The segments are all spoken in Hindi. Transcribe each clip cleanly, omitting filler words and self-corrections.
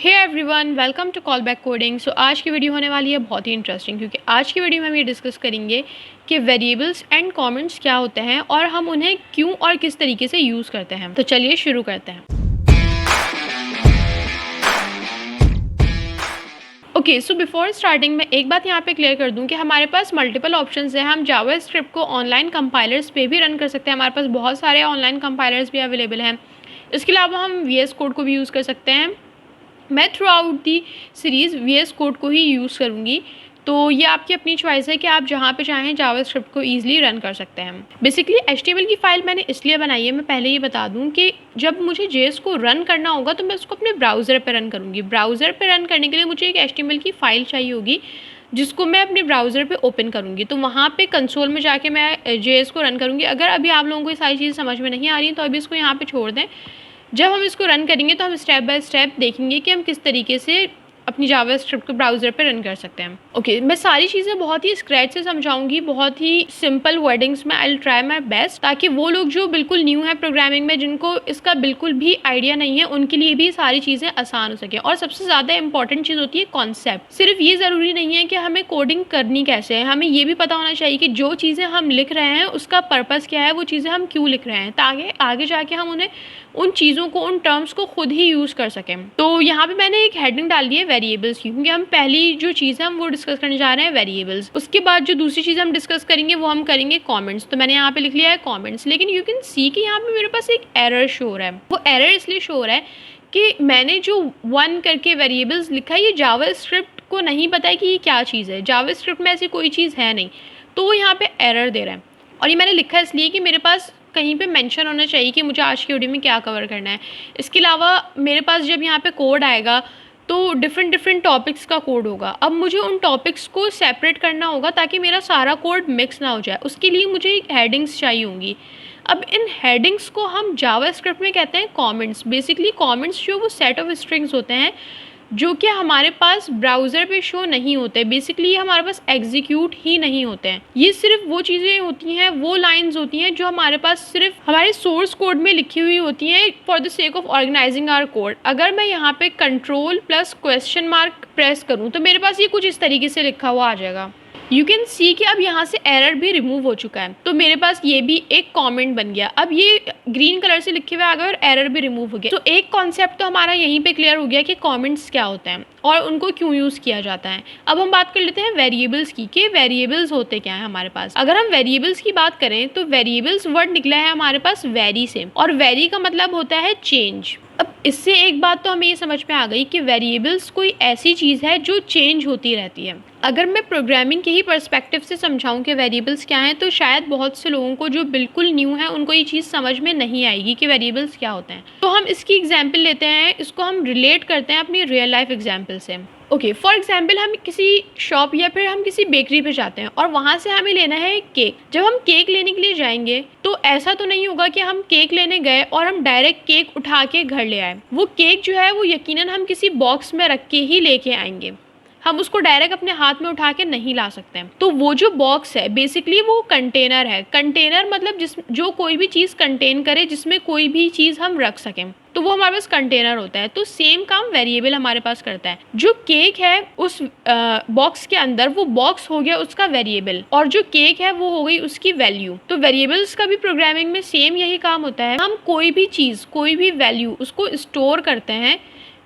Hey everyone, welcome to call back coding. So आज की वीडियो होने वाली है बहुत ही इंटरेस्टिंग, क्योंकि आज की वीडियो में हम ये डिस्कस करेंगे कि वेरिएबल्स एंड कमेंट्स क्या होते हैं और हम उन्हें क्यों और किस तरीके से यूज़ करते हैं। तो चलिए शुरू करते हैं। ओके, सो बिफोर स्टार्टिंग मैं एक बात यहाँ पे क्लियर कर दूँ कि हमारे पास मल्टीपल ऑप्शंस हैं। हम जावास्क्रिप्ट को ऑनलाइन कंपाइलर्स पे भी रन कर सकते हैं। हमारे पास बहुत सारे ऑनलाइन कंपाइलर्स भी अवेलेबल हैं। इसके अलावा हम VS कोड को भी यूज़ कर सकते हैं। मैं through out the series VS code को ही यूज़ करूँगी, तो ये आपकी अपनी चॉइस है कि आप जहाँ पे चाहें जावास्क्रिप्ट को ईजिली रन कर सकते हैं। बेसिकली HTML की फ़ाइल मैंने इसलिए बनाई है, मैं पहले ये बता दूँ कि जब मुझे JS को रन करना होगा तो मैं उसको अपने ब्राउज़र पे रन करूँगी। ब्राउज़र पे रन करने के लिए मुझे एक HTML की फ़ाइल चाहिए होगी, जिसको मैं अपने ब्राउज़र पे ओपन करूँगी। तो वहाँ पे कंसोल में जाके मैं JS को रन करूँगी। अगर अभी आप लोगों को ये सारी चीज़ें समझ में नहीं आ रही तो अभी इसको यहाँ पे छोड़ दें। जब हम इसको रन करेंगे तो हम स्टेप बाय स्टेप देखेंगे कि हम किस तरीके से अपनी जावास्क्रिप्ट को ब्राउज़र पे रन कर सकते हैं। ओके, मैं सारी चीज़ें बहुत ही स्क्रैच से समझाऊंगी, बहुत ही सिंपल वर्डिंग्स में। I will try my best, ताकि वो लोग जो बिल्कुल न्यू है प्रोग्रामिंग में, जिनको इसका बिल्कुल भी आइडिया नहीं है, उनके लिए भी सारी चीज़ें आसान हो सके। और सबसे ज़्यादा इंपॉर्टेंट चीज़ होती है कॉन्सेप्ट। सिर्फ ये ज़रूरी नहीं है कि हमें कोडिंग करनी कैसे है, हमें ये भी पता होना चाहिए कि जो चीज़ें हम लिख रहे हैं उसका पर्पज़ क्या है, वो चीज़ें हम क्यों लिख रहे हैं, ताकि आगे जाके हम उन्हें उन चीज़ों को, उन टर्म्स को खुद ही यूज़ कर सकें। तो यहाँ पे मैंने एक हेडिंग डाल दी है वेरिएबल्स की, क्योंकि हम पहली जो चीज़ है हम वो डिस्कस करने जा रहे हैं वेरिएबल्स। उसके बाद जो दूसरी चीज़ हम डिस्कस करेंगे वो हम करेंगे कमेंट्स। तो मैंने यहाँ पे लिख लिया है कमेंट्स, लेकिन यू कैन सी कि यहाँ पे मेरे पास एक एरर शो हो रहा है। वो एरर इसलिए शो हो रहा है कि मैंने जो 1 करके वेरिएबल्स लिखा है, ये जावास्क्रिप्ट को नहीं पता है कि ये क्या चीज़ है। जावास्क्रिप्ट में ऐसी कोई चीज़ है नहीं, तो वो यहाँ पे एरर दे रहा है। और ये मैंने लिखा है इसलिए कि मेरे पास कहीं पे मेंशन होना चाहिए कि मुझे आज की वीडियो में क्या कवर करना है। इसके अलावा मेरे पास जब यहाँ पे कोड आएगा तो डिफरेंट टॉपिक्स का कोड होगा। अब मुझे उन टॉपिक्स को सेपरेट करना होगा ताकि मेरा सारा कोड मिक्स ना हो जाए। उसके लिए मुझे एक हेडिंग्स चाहिए होंगी। अब इन हेडिंग्स को हम जावास्क्रिप्ट में कहते हैं कमेंट्स। बेसिकली कमेंट्स जो वो सेट ऑफ स्ट्रिंग्स होते हैं जो कि हमारे पास ब्राउज़र पे शो नहीं होते। बेसिकली ये हमारे पास एग्जीक्यूट ही नहीं होते हैं। ये सिर्फ वो चीज़ें होती हैं, वो लाइंस होती हैं जो हमारे पास सिर्फ हमारे सोर्स कोड में लिखी हुई होती हैं for the sake of organizing our code. अगर मैं यहाँ पे control plus question mark press करूँ तो मेरे पास ये कुछ इस तरीके से लिखा हुआ आ जाएगा। यू कैन सी कि अब यहाँ से एरर भी रिमूव हो चुका है, तो मेरे पास ये भी एक कमेंट बन गया। अब ये ग्रीन कलर से लिखे हुए आ गए और एरर भी रिमूव हो गया। तो एक कॉन्सेप्ट तो हमारा यहीं पे क्लियर हो गया कि कमेंट्स क्या होते हैं और उनको क्यों यूज़ किया जाता है। अब हम बात कर लेते हैं वेरिएबल्स की, कि वेरिएबल्स होते क्या हैं हमारे पास। अगर हम वेरिएबल्स की बात करें तो वेरिएबल्स वर्ड निकला है हमारे पास वेरी से, और वेरी का मतलब होता है चेंज। अब इससे एक बात तो हमें ये समझ में आ गई कि वेरिएबल्स कोई ऐसी चीज़ है जो चेंज होती रहती है। अगर मैं प्रोग्रामिंग के ही पर्सपेक्टिव से समझाऊं कि वेरिएबल्स क्या हैं, तो शायद बहुत से लोगों को जो बिल्कुल न्यू है उनको ये चीज़ समझ में नहीं आएगी कि वेरिएबल्स क्या होते हैं। तो हम इसकी एग्जाम्पल लेते हैं, इसको हम रिलेट करते हैं अपनी रियल लाइफ एग्जाम्पल से। ओके, फॉर एग्जाम्पल हम किसी शॉप या फिर हम किसी बेकरी पे जाते हैं और वहाँ से हमें लेना है केक। जब हम केक लेने के लिए जाएंगे तो ऐसा तो नहीं होगा कि हम केक लेने गए और हम डायरेक्ट केक उठा के घर ले आए। वो केक जो है वो यकीनन हम किसी बॉक्स में रख के ही लेके आएंगे। हम उसको डायरेक्ट अपने हाथ में उठा के नहीं ला सकते हैं। तो वो जो बॉक्स है बेसिकली वो कंटेनर है। कंटेनर मतलब जो कोई भी चीज़ कंटेन करे, जिसमें कोई भी चीज़ हम रख सकें, तो वो हमारे पास कंटेनर होता है। तो सेम काम वेरिएबल हमारे पास करता है। जो केक है उस बॉक्स के अंदर, वो बॉक्स हो गया उसका वेरिएबल, और जो केक है वो हो गई उसकी वैल्यू। तो वेरिएबल्स का भी प्रोग्रामिंग में सेम यही काम होता है। हम कोई भी चीज़, कोई भी वैल्यू उसको स्टोर करते हैं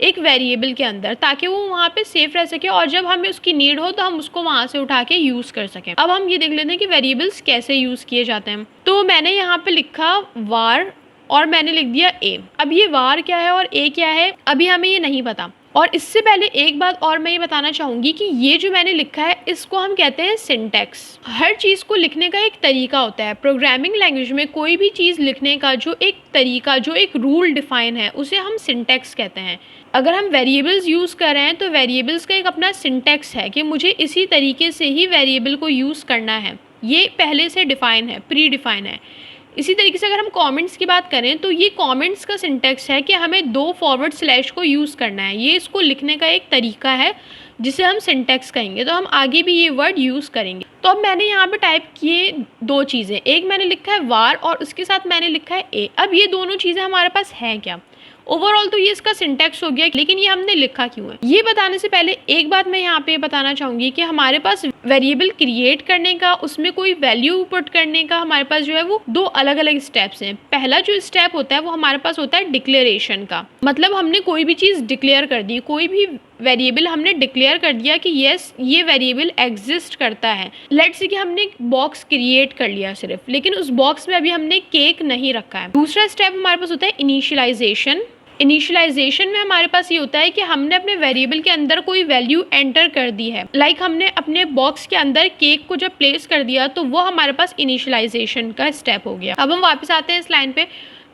एक वेरिएबल के अंदर, ताकि वो वहाँ पे सेफ रह सके और जब हमें उसकी नीड हो तो हम उसको वहाँ से उठा के यूज़ कर सकें। अब हम ये देख लेते हैं कि वेरिएबल्स कैसे यूज़ किए जाते हैं। तो मैंने यहाँ पे लिखा वार और मैंने लिख दिया ए। अब ये वार क्या है और ए क्या है अभी हमें ये नहीं पता। और इससे पहले एक बात और मैं ये बताना चाहूँगी कि ये जो मैंने लिखा है इसको हम कहते हैं सिंटैक्स। हर चीज़ को लिखने का एक तरीका होता है। प्रोग्रामिंग लैंग्वेज में कोई भी चीज़ लिखने का जो एक तरीका, जो एक रूल डिफाइन है, उसे हम सिंटैक्स कहते हैं। अगर हम वेरिएबल्स यूज़ कर रहे हैं तो वेरिएबल्स का एक अपना सिंटैक्स है कि मुझे इसी तरीके से ही वेरिएबल को यूज़ करना है। ये पहले से डिफ़ाइन है, प्री डिफ़ाइन है। इसी तरीके से अगर हम कमेंट्स की बात करें तो ये कमेंट्स का सिंटैक्स है कि हमें 2 फॉरवर्ड स्लैश को यूज़ करना है। ये इसको लिखने का एक तरीका है जिसे हम सिंटैक्स कहेंगे। तो हम आगे भी ये वर्ड यूज़ करेंगे। तो अब मैंने यहाँ पे टाइप किए 2 चीज़ें, एक मैंने लिखा है वार और उसके साथ मैंने लिखा है ए। अब ये दोनों चीज़ें हमारे पास हैं क्या, ओवरऑल तो ये इसका सिंटैक्स हो गया, लेकिन ये हमने लिखा क्यों है। ये बताने से पहले एक बात मैं यहाँ पे बताना चाहूँगी कि हमारे पास वेरिएबल क्रिएट करने का, उसमें कोई वैल्यू पुट करने का हमारे पास जो है वो दो अलग अलग स्टेप्स हैं। पहला जो स्टेप होता है वो हमारे पास होता है डिक्लेरेशन का, मतलब हमने कोई भी चीज़ डिक्लेयर कर दी, कोई भी वेरिएबल हमने डिक्लेयर कर दिया कि यस ये वेरिएबल एग्जिस्ट करता है। लेट्स से कि हमने एक बॉक्स क्रिएट कर लिया सिर्फ, लेकिन उस बॉक्स में अभी हमने केक नहीं रखा है। दूसरा स्टेप हमारे पास होता है इनिशियलाइजेशन। इनिशियलाइजेशन में हमारे पास ये होता है कि हमने अपने वेरिएबल के अंदर कोई वैल्यू एंटर कर दी है। लाइक हमने अपने बॉक्स के अंदर केक को जब प्लेस कर दिया तो वो हमारे पास इनिशियलाइजेशन का स्टेप हो गया। अब हम वापस आते हैं इस लाइन पे।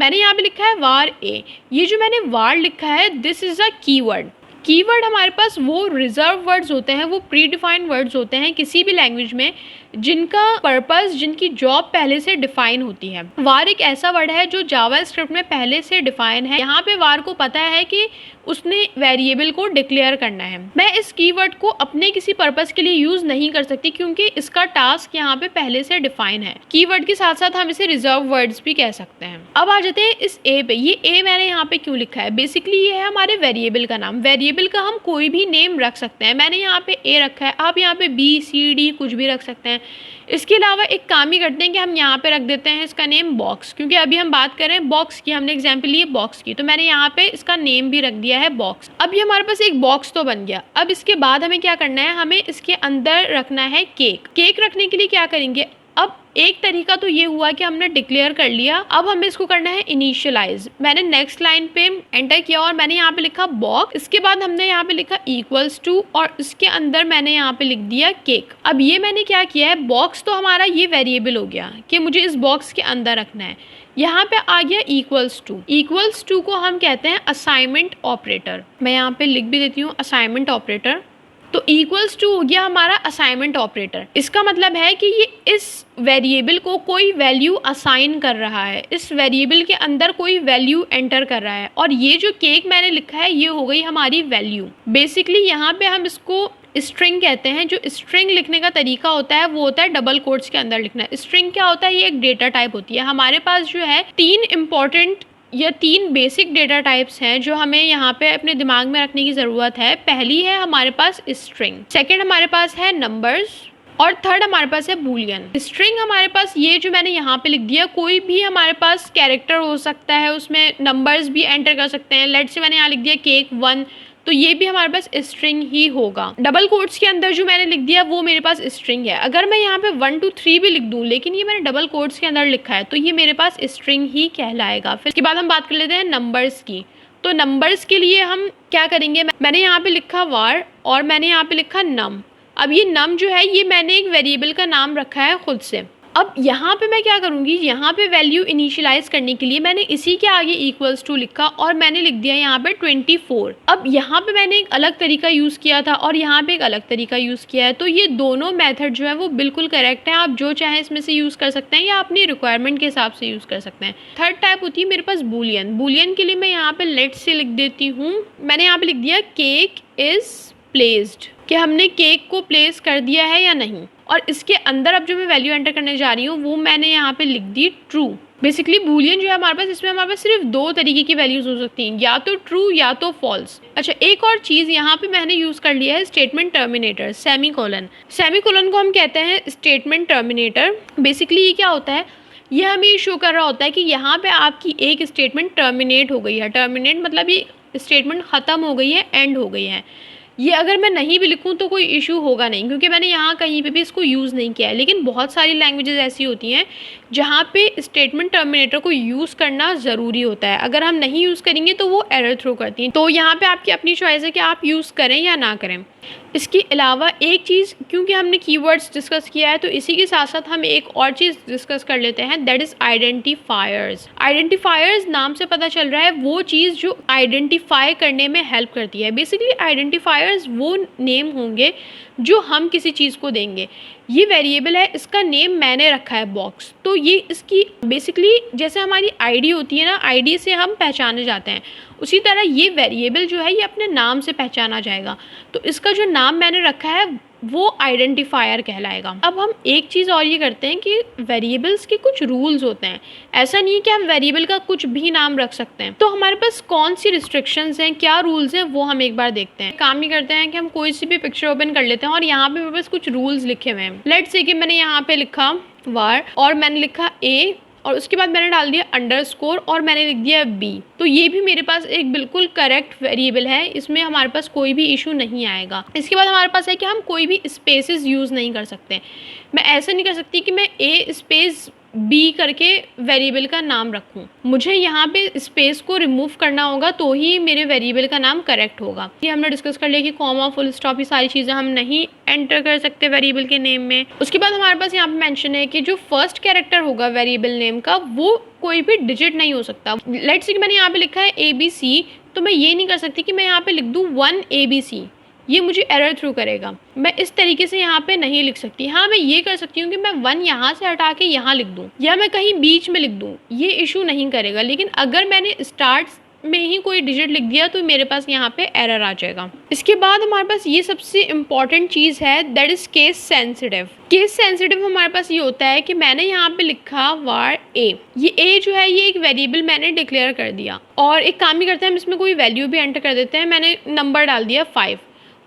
मैंने यहाँ पे लिखा है वार ए। ये जो मैंने वार लिखा है this is a keyword. Keyword हमारे पास वो रिजर्व वर्ड्स होते हैं, वो प्री डिफाइंड वर्ड्स होते हैं किसी भी लैंग्वेज में, जिनका पर्पस, जिनकी जॉब पहले से डिफाइन होती है। वार एक ऐसा वर्ड है जो जावा स्क्रिप्ट में पहले से डिफाइन है। यहाँ पे वार को पता है कि उसने वेरिएबल को डिक्लेयर करना है। मैं इस कीवर्ड को अपने किसी पर्पस के लिए यूज नहीं कर सकती क्योंकि इसका टास्क यहाँ पे पहले से डिफाइन है। कीवर्ड के साथ साथ हम इसे रिजर्व वर्ड्स भी कह सकते हैं। अब आ जाते हैं इस ए पे। ये ए मैंने यहाँ पे क्यों लिखा है? बेसिकली ये है हमारे वेरिएबल का नाम। वेरिएबल का हम कोई भी नेम रख सकते हैं। मैंने यहाँ पे ए रखा है, आप यहाँ पे बी सी डी कुछ भी रख सकते हैं। इसके अलावा एक काम ही करते हैं कि हम यहाँ पे रख देते हैं इसका नेम बॉक्स, क्योंकि अभी हम बात कर रहे हैं बॉक्स की, हमने एग्जाम्पल लिए बॉक्स की, तो मैंने यहाँ पे इसका नेम भी रख दिया है बॉक्स। अब ये हमारे पास एक बॉक्स तो बन गया। अब इसके बाद हमें क्या करना है? हमें इसके अंदर रखना है केक। केक रखने के लिए क्या करेंगे? अब एक तरीका तो ये हुआ कि हमने डिक्लेयर कर लिया, अब हमें इसको करना है इनिशियलाइज। मैंने नेक्स्ट लाइन पे एंटर किया और मैंने यहाँ पे लिखा बॉक्स, इसके बाद हमने यहाँ पे लिखा इक्वल्स टू और इसके अंदर मैंने यहाँ पे लिख दिया केक। अब ये मैंने क्या किया है, बॉक्स तो हमारा ये वेरिएबल हो गया कि मुझे इस बॉक्स के अंदर रखना है। यहाँ पे आ गया इक्वल्स टू। इक्वल्स टू को हम कहते हैं असाइनमेंट ऑपरेटर। मैं यहाँ पे लिख भी देती हूँ असाइनमेंट ऑपरेटर। तो इक्वल्स टू हो गया हमारा असाइनमेंट ऑपरेटर। इसका मतलब है कि ये इस वेरिएबल को कोई वैल्यू असाइन कर रहा है, इस वेरिएबल के अंदर कोई वैल्यू एंटर कर रहा है, और ये जो केक मैंने लिखा है ये हो गई हमारी वैल्यू। बेसिकली यहाँ पे हम इसको स्ट्रिंग कहते हैं। जो स्ट्रिंग लिखने का तरीका होता है वो होता है डबल कोट्स के अंदर लिखना। स्ट्रिंग क्या होता है? ये एक डेटा टाइप होती है। हमारे पास जो है तीन इंपॉर्टेंट या तीन बेसिक डेटा टाइप्स हैं जो हमें यहाँ पे अपने दिमाग में रखने की ज़रूरत है। पहली है हमारे पास स्ट्रिंग, सेकंड हमारे पास है नंबर्स, और थर्ड हमारे पास है बूलियन। स्ट्रिंग हमारे पास ये जो मैंने यहाँ पे लिख दिया, कोई भी हमारे पास कैरेक्टर हो सकता है, उसमें नंबर्स भी एंटर कर सकते हैं। लेट्स से मैंने यहाँ लिख दिया केक 1, तो ये भी हमारे पास स्ट्रिंग ही होगा। डबल कोट्स के अंदर जो मैंने लिख दिया वो मेरे पास स्ट्रिंग है। अगर मैं यहाँ पे 1 2 3 भी लिख दूँ, लेकिन ये मैंने डबल कोट्स के अंदर लिखा है, तो ये मेरे पास स्ट्रिंग ही कहलाएगा। फिर इसके बाद हम बात कर लेते हैं नंबर्स की। तो नंबर्स के लिए हम क्या करेंगे? मैंने यहाँ पे लिखा वार और मैंने यहाँ पे लिखा नम। अब ये नम जो है ये मैंने एक वेरिएबल का नाम रखा है खुद से। अब यहाँ पे मैं क्या करूँगी? यहाँ पे वैल्यू इनिशियलाइज करने के लिए मैंने इसी के आगे इक्वल्स टू लिखा और मैंने लिख दिया यहाँ पे 24। अब यहाँ पे मैंने एक अलग तरीका यूज़ किया था और यहाँ पे एक अलग तरीका यूज़ किया है, तो ये दोनों मेथड जो है वो बिल्कुल करेक्ट है। आप जो चाहें इसमें से यूज़ कर सकते हैं या अपनी रिक्वायरमेंट के हिसाब से यूज़ कर सकते हैं। थर्ड टाइप होती है मेरे पास बूलियन। बूलियन के लिए मैं यहाँ पे लेट्स से लिख देती हूँ। मैंने यहाँ पे लिख दिया केक इज़ प्लेस्ड, कि हमने केक को प्लेस कर दिया है या नहीं। और इसके अंदर अब जो मैं वैल्यू एंटर करने जा रही हूँ वो मैंने यहाँ पे लिख दी ट्रू। बेसिकली बूलियन जो है हमारे पास, इसमें हमारे पास सिर्फ दो तरीके की वैल्यूज हो सकती हैं, या तो ट्रू या तो फॉल्स। अच्छा, एक और चीज़ यहाँ पे मैंने यूज़ कर लिया है स्टेटमेंट टर्मिनेटर, सेमीकोलन। सेमीकोलन को हम कहते हैं स्टेटमेंट टर्मिनेटर। बेसिकली ये क्या होता है? ये हमें ये शो कर रहा होता है कि यहाँ पे आपकी एक स्टेटमेंट टर्मिनेट हो गई है। टर्मिनेट मतलब ये स्टेटमेंट ख़त्म हो गई है, एंड हो गई है। ये अगर मैं नहीं भी लिखूं तो कोई इशू होगा नहीं, क्योंकि मैंने यहाँ कहीं पे भी इसको यूज़ नहीं किया है। लेकिन बहुत सारी लैंग्वेजेस ऐसी होती हैं जहाँ पे स्टेटमेंट टर्मिनेटर को यूज़ करना ज़रूरी होता है। अगर हम नहीं यूज़ करेंगे तो वो एरर थ्रो करती हैं। तो यहाँ पे आपकी अपनी चॉइस है कि आप यूज़ करें या ना करें। इसके अलावा एक चीज़, क्योंकि हमने कीवर्ड्स डिस्कस किया है तो इसी के साथ साथ हम एक और चीज़ डिस्कस कर लेते हैं, दैट इज़ आइडेंटिफायर्स। आइडेंटिफायर्स नाम से पता चल रहा है वो चीज़ जो आइडेंटिफाई करने में हेल्प करती है। बेसिकली आइडेंटिफायर्स वो नेम होंगे जो हम किसी चीज़ को देंगे। ये वेरिएबल है, इसका नेम मैंने रखा है बॉक्स, तो ये इसकी बेसिकली जैसे हमारी आईडी होती है ना, आईडी से हम पहचाने जाते हैं, उसी तरह ये वेरिएबल जो है ये अपने नाम से पहचाना जाएगा। तो इसका जो नाम मैंने रखा है वो आइडेंटिफायर कहलाएगा। अब हम एक चीज़ और ये करते हैं कि वेरिएबल्स के कुछ रूल्स होते हैं। ऐसा नहीं है कि हम वेरिएबल का कुछ भी नाम रख सकते हैं। तो हमारे पास कौन सी रिस्ट्रिक्शंस हैं, क्या रूल्स हैं, वो हम एक बार देखते हैं। काम ही करते हैं कि हम कोई सी भी पिक्चर ओपन कर लेते हैं और यहाँ पे मेरे पास कुछ रूल्स लिखे हुए हैं। लेट्स से कि मैंने यहाँ पे लिखा var और मैंने लिखा a और उसके बाद मैंने डाल दिया अंडरस्कोर और मैंने लिख दिया b। तो ये भी मेरे पास एक बिल्कुल करेक्ट वेरिएबल है, इसमें हमारे पास कोई भी इशू नहीं आएगा। इसके बाद हमारे पास है कि हम कोई भी स्पेसेस यूज़ नहीं कर सकते। मैं ऐसा नहीं कर सकती कि मैं a स्पेस b करके वेरिएबल का नाम रखूं। मुझे यहाँ पे स्पेस को रिमूव करना होगा तो ही मेरे वेरिएबल का नाम करेक्ट होगा। ये हमने डिस्कस कर लिया कि कॉमा, फुल स्टॉप, ये सारी चीज़ें हम नहीं एंटर कर सकते वेरिएबल के नेम में। उसके बाद हमारे पास यहाँ पे मेंशन है कि जो फर्स्ट कैरेक्टर होगा वेरिएबल नेम का वो कोई भी डिजिट नहीं हो सकता। लेट्स से कि मैंने यहाँ पे लिखा है ABC, तो मैं ये नहीं कर सकती कि मैं यहाँ पे लिख दूँ 1 ABC, ये मुझे एरर थ्रू करेगा। मैं इस तरीके से यहाँ पे नहीं लिख सकती। हाँ, मैं ये कर सकती हूँ कि मैं 1 यहाँ से हटा के यहाँ लिख दूँ या मैं कहीं बीच में लिख दूँ, ये इशू नहीं करेगा। लेकिन अगर मैंने स्टार्ट में ही कोई डिजिट लिख दिया तो मेरे पास यहाँ पे एरर आ जाएगा। इसके बाद हमारे पास ये सबसे इम्पॉर्टेंट चीज़ है, that is case sensitive. Case sensitive हमारे पास ये होता है कि मैंने यहाँ पे लिखा var a, ये a जो है ये एक वेरिएबल मैंने डिक्लेयर कर दिया और एक काम ही करते हैं हम इसमें कोई वैल्यू भी एंटर कर देते हैं। मैंने नंबर डाल दिया 5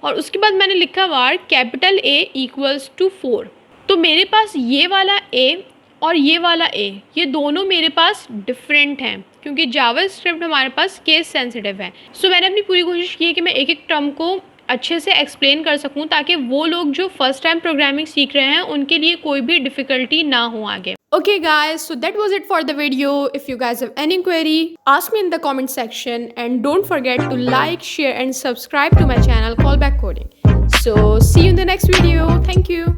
और उसके बाद मैंने लिखा var capital A equals to 4। तो मेरे पास ये वाला A और ये वाला A, ये दोनों मेरे पास डिफरेंट हैं क्योंकि जावास्क्रिप्ट हमारे पास केस सेंसिटिव है। सो मैंने अपनी पूरी कोशिश की है कि मैं एक एक टर्म को अच्छे से एक्सप्लेन कर सकूं ताकि वो लोग जो फर्स्ट टाइम प्रोग्रामिंग सीख रहे हैं उनके लिए कोई भी डिफ़िकल्टी ना हो आगे। Okay guys, so that was it for the video. If you guys have any query, ask me in the comment section and don't forget to like, share and subscribe to my channel Callback Coding. So see you in the next video. Thank you.